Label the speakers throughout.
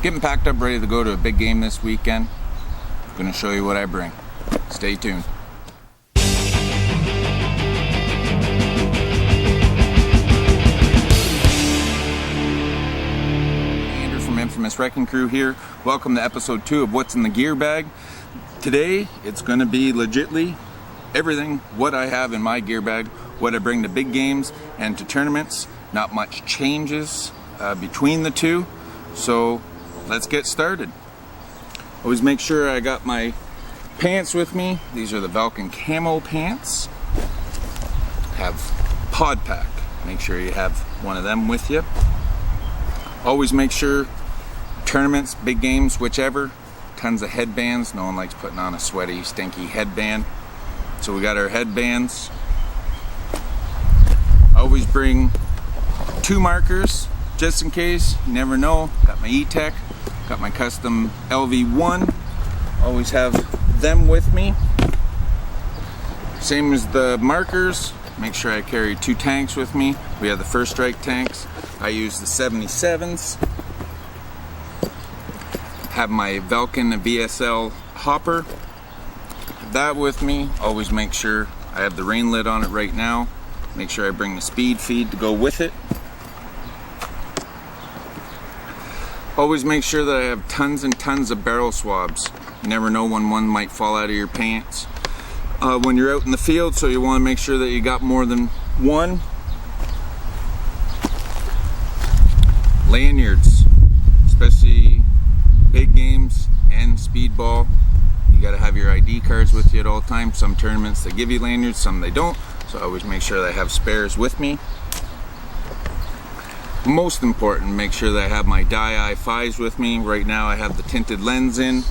Speaker 1: Getting packed up, ready to go to a big game this weekend. I'm going to show you what I bring. Stay tuned. Andrew from Infamous Wrecking Crew here. Welcome to episode 2 of What's in the Gear Bag. Today, it's going to be legitly everything what I have in my gear bag, what I bring to big games and to tournaments. Not much changes between the two, so let's get started. Always make sure I got my pants with me. These are the Vulcan camo pants. Have pod pack. Make sure you have one of them with you. Always make sure tournaments, big games, whichever, tons of headbands. No one likes putting on a sweaty, stinky headband. So we got our headbands. Always bring 2 markers just in case, you never know. Got my E-Tech, got my custom LV1. Always have them with me. Same as the markers, make sure I carry 2 tanks with me. We have the First Strike tanks. I use the 77s. Have my Vulcan VSL hopper. That with me. Always make sure I have the rain lid on it right now. Make sure I bring the speed feed to go with it. Always make sure that I have tons and tons of barrel swabs. You never know when one might fall out of your pants when you're out in the field, so you want to make sure that you got more than one. Lanyards, especially big games and speedball. You got to have your ID cards with you at all times. Some tournaments they give you lanyards, some they don't. So I always make sure that I have spares with me. Most important, make sure that I have my dye i5s with me. Right now I have the tinted lens in.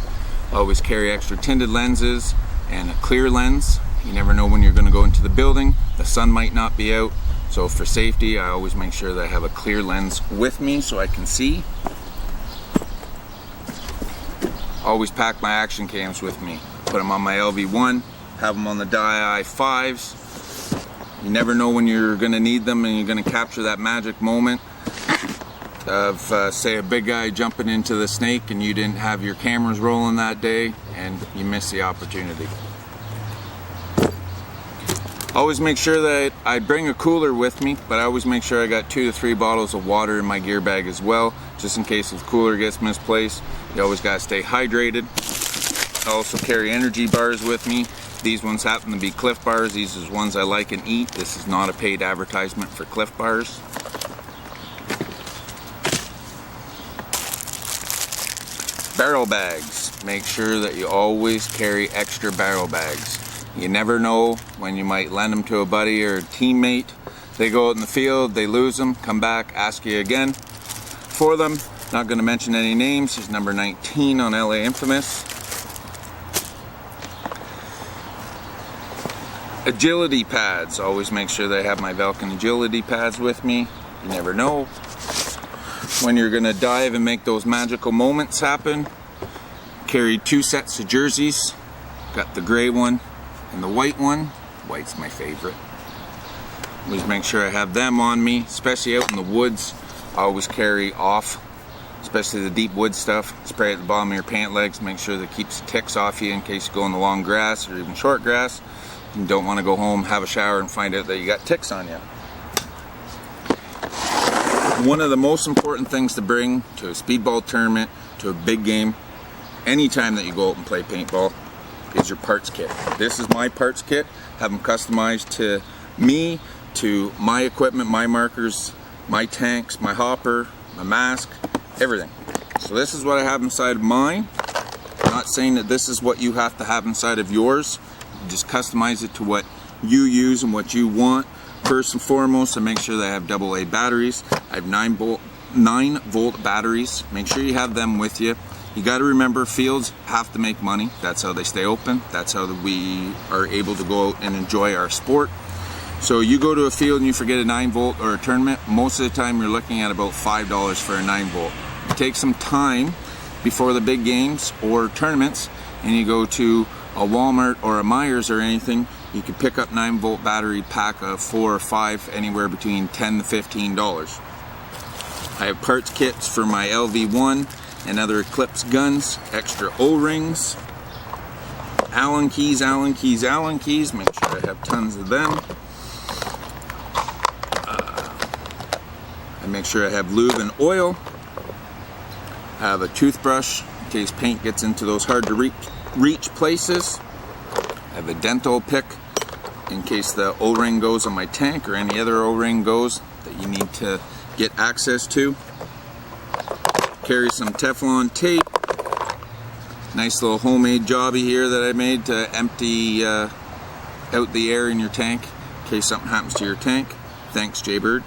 Speaker 1: I always carry extra tinted lenses and a clear lens. You never know when you're going to go into the building. The sun might not be out. So for safety, I always make sure that I have a clear lens with me so I can see. Always pack my action cams with me. Put them on my LV1, have them on the dye i5s. You never know when you're going to need them and you're going to capture that magic moment of say a big guy jumping into the snake and you didn't have your cameras rolling that day and you missed the opportunity. Always make sure that I bring a cooler with me, but I always make sure I got 2 to 3 bottles of water in my gear bag as well, just in case the cooler gets misplaced. You always got to stay hydrated. I also carry energy bars with me. These ones happen to be Cliff bars. These are ones I like and eat. This is not a paid advertisement for Cliff bars. Barrel bags. Make sure that you always carry extra barrel bags. You never know when you might lend them to a buddy or a teammate. They go out in the field, they lose them, come back, ask you again for them. Not going to mention any names. He's number 19 on LA Infamous. Agility pads. Always make sure that I have my Vulcan agility pads with me. You never know when you're going to dive and make those magical moments happen. Carry 2 sets of jerseys. Got the gray one and the white one. White's my favorite. Always make sure I have them on me, especially out in the woods. I always carry off, especially the deep wood stuff. Spray at the bottom of your pant legs. Make sure that keeps the ticks off you in case you go in the long grass or even short grass. You don't want to go home, have a shower, and find out that you got ticks on you. One of the most important things to bring to a speedball tournament, to a big game, anytime that you go out and play paintball, is your parts kit. This is my parts kit. Have them customized to me, to my equipment, my markers, my tanks, my hopper, my mask, everything. So this is what I have inside of mine. I'm not saying that this is what you have to have inside of yours. You just customize it to what you use and what you want. First and foremost, I make sure that I have AA batteries. I have 9 volt batteries. Make sure you have them with you. You got to remember, fields have to make money. That's how they stay open. That's how we are able to go out and enjoy our sport. So you go to a field and you forget a 9 volt or a tournament, most of the time you're looking at about $5 for a 9 volt. You take some time before the big games or tournaments and you go to a Walmart or a Myers or anything, you can pick up 9 volt battery pack of 4 or 5, anywhere between $10 to $15. I have parts kits for my LV1 and other Eclipse guns, extra O-rings, Allen keys, Allen keys, Allen keys. Make sure I have tons of them. I make sure I have lube and oil. I have a toothbrush in case paint gets into those hard to reach places. I have a dental pick in case the O-ring goes on my tank or any other O-ring goes that you need to get access to. Carry some Teflon tape. Nice little homemade jobby here that I made to empty out the air in your tank in case something happens to your tank. Thanks, Jaybird.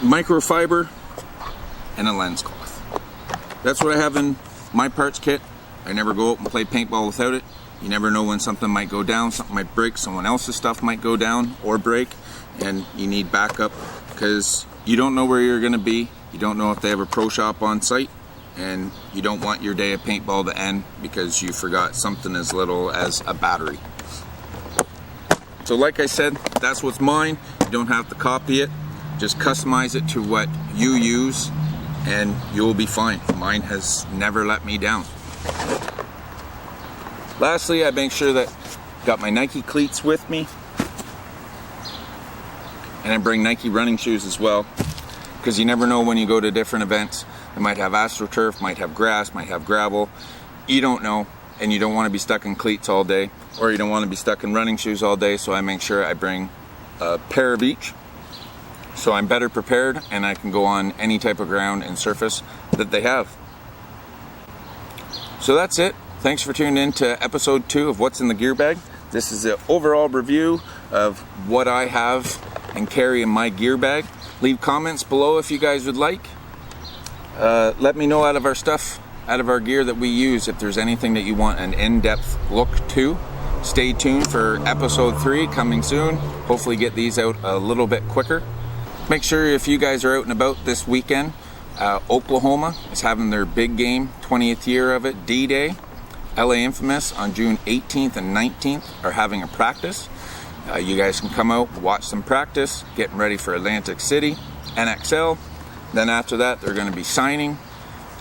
Speaker 1: Microfiber and a lens cloth. That's what I have in my parts kit. I never go out and play paintball without it. You never know when something might go down, something might break, someone else's stuff might go down or break, and you need backup because you don't know where you're going to be. You don't know if they have a pro shop on site, and you don't want your day of paintball to end because you forgot something as little as a battery. So like I said, that's what's mine. You don't have to copy it. Just customize it to what you use and you'll be fine. Mine has never let me down. Lastly, I make sure that I've got my Nike cleats with me, and I bring Nike running shoes as well, because you never know when you go to different events. They might have AstroTurf, might have grass, might have gravel. You don't know, and you don't want to be stuck in cleats all day, or you don't want to be stuck in running shoes all day, so I make sure I bring a pair of each. So I'm better prepared and I can go on any type of ground and surface that they have. So that's it. Thanks for tuning in to episode 2 of What's in the Gear Bag. This is an overall review of what I have and carry in my gear bag. Leave comments below if you guys would like. Let me know out of our stuff, out of our gear that we use, if there's anything that you want an in-depth look to. Stay tuned for episode 3 coming soon. Hopefully get these out a little bit quicker. Make sure if you guys are out and about this weekend, Oklahoma is having their big game, 20th year of it, D-Day. LA Infamous on June 18th and 19th are having a practice. You guys can come out, watch them practice, getting ready for Atlantic City, NXL. Then after that, they're going to be signing.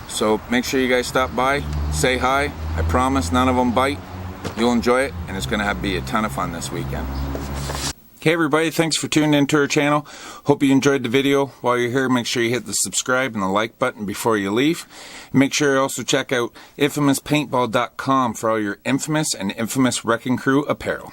Speaker 1: So make sure you guys stop by, say hi. I promise none of them bite. You'll enjoy it, and it's going to be a ton of fun this weekend. Hey everybody, thanks for tuning into our channel. Hope you enjoyed the video. While you're here, make sure you hit the subscribe and the like button before you leave. Make sure you also check out infamouspaintball.com for all your Infamous and Infamous Wrecking Crew apparel.